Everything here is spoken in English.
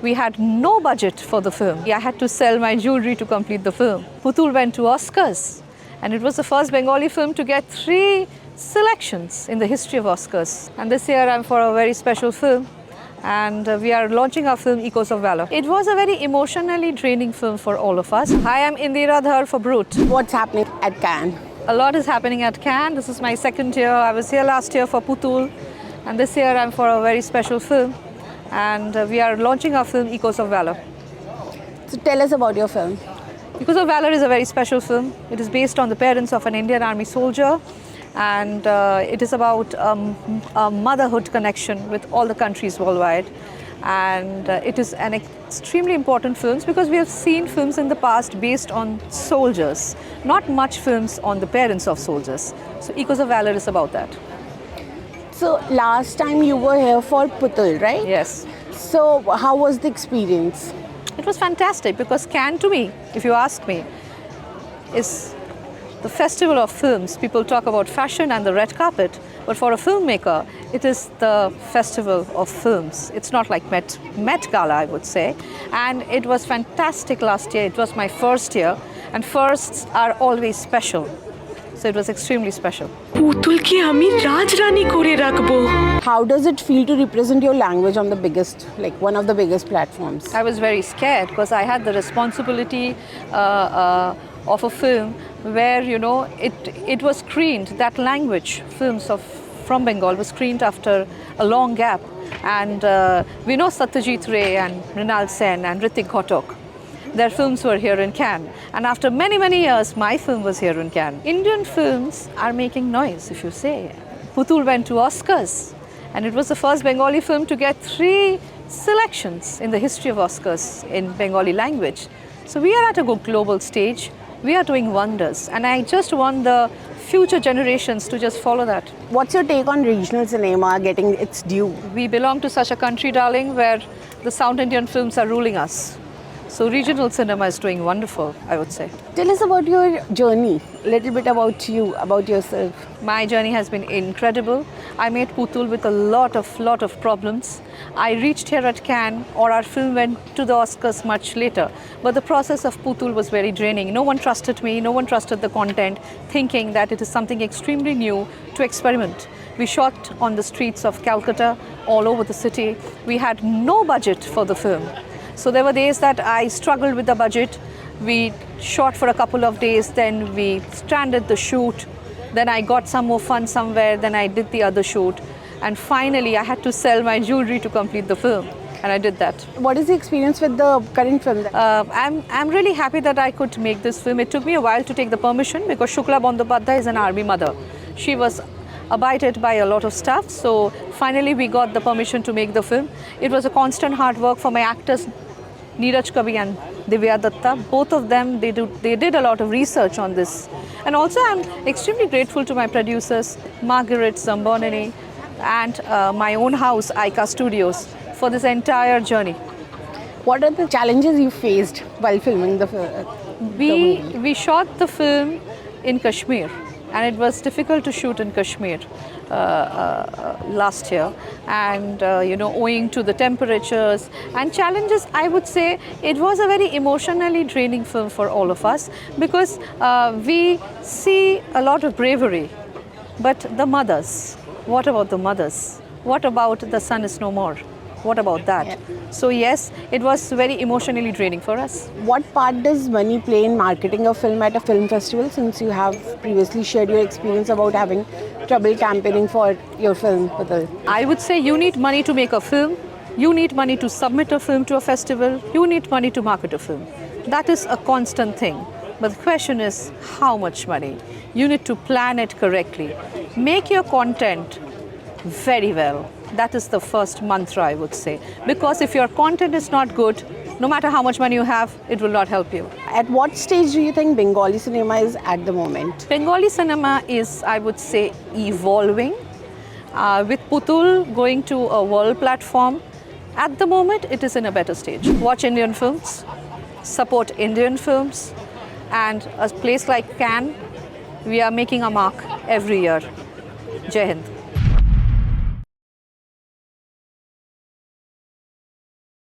We had no budget for the film. I had to sell my jewellery to complete the film. Putul went to Oscars, and it was the first Bengali film to get 3 selections in the history of Oscars. And this year I'm for a very special film, and we are launching our film Echoes of Valor. It was a very emotionally draining film for all of us. Hi, I'm Indira for Brut. What's happening at Cannes? A lot is happening at Cannes. This is my 2nd year. I was here last year for Putul, and this year I'm for a very special film, and we are launching our film Echoes of Valor. So tell us about your film. Echoes of Valor is a very special film. It is based on the parents of an Indian Army soldier, and it is about a motherhood connection with all the countries worldwide. And it is an extremely important film because we have seen films in the past based on soldiers, not much films on the parents of soldiers. So Echoes of Valor is about that. So last time you were here for Putul, right? Yes. So how was the experience? It was fantastic because Cannes, to me, if you ask me, is the festival of films. People talk about fashion and the red carpet, but for a filmmaker, it is the festival of films. It's not like Met Gala, I would say. And it was fantastic last year. It was my first year, and firsts are always special. So it was extremely special. পুতুলকে আমি রাজরানী করে রাখবো। How does it feel to represent your language on the biggest, like one of the biggest platforms? I was very scared because I had the responsibility of a film where, you know, it was screened, that language, films from Bengal was screened after a long gap. And we know Satyajit Ray and Mrinal Sen and Ritik Ghotok. Their films were here in Cannes. And after many, many years, my film was here in Cannes. Indian films are making noise, if you say. Putul went to Oscars, and it was the first Bengali film to get 3 selections in the history of Oscars in Bengali language. So we are at a good global stage. We are doing wonders, and I just want the future generations to just follow that. What's your take on regional cinema getting its due? We belong to such a country, darling, where the South Indian films are ruling us. So regional cinema is doing wonderful, I would say. Tell us about your journey, a little bit about you, about yourself. My journey has been incredible. I made Putul with a lot of problems. I reached here at Cannes, or our film went to the Oscars much later. But the process of Putul was very draining. No one trusted me, no one trusted the content, thinking that it is something extremely new to experiment. We shot on the streets of Calcutta, all over the city. We had no budget for the film. So there were days that I struggled with the budget. We shot for a couple of days, then we stranded the shoot. Then I got some more funds somewhere, then I did the other shoot. And finally, I had to sell my jewellery to complete the film. And I did that. What is the experience with the current film? I'm really happy that I could make this film. It took me a while to take the permission because Shukla Bandopadhyay is an army mother. She was abided by a lot of stuff. So finally, we got the permission to make the film. It was a constant hard work for my actors, Neeraj, Kabi and Divya, Dutta. Both of them, they did a lot of research on this. And also I'm extremely grateful to my producers, Margaret Zambonini, and my own house, Aika Studios, for this entire journey. What are the challenges you faced while filming the film? We shot the film in Kashmir, and it was difficult to shoot in Kashmir last year, and you know, owing to the temperatures and challenges, I would say it was a very emotionally draining film for all of us because we see a lot of bravery, but the mothers, what about the mothers? What about the son is no more? What about that? Yeah. So yes, it was very emotionally draining for us. What part does money play in marketing a film at a film festival, since you have previously shared your experience about having trouble campaigning for your film? I would say you need money to make a film. You need money to submit a film to a festival. You need money to market a film. That is a constant thing. But the question is how much money? You need to plan it correctly. Make your content very well. That is the first mantra, I would say. Because if your content is not good, no matter how much money you have, it will not help you. At what stage do you think Bengali cinema is at the moment? Bengali cinema is, I would say, evolving. With Putul going to a world platform, at the moment, it is in a better stage. Watch Indian films, support Indian films, and a place like Cannes, we are making a mark every year. Jai Hind.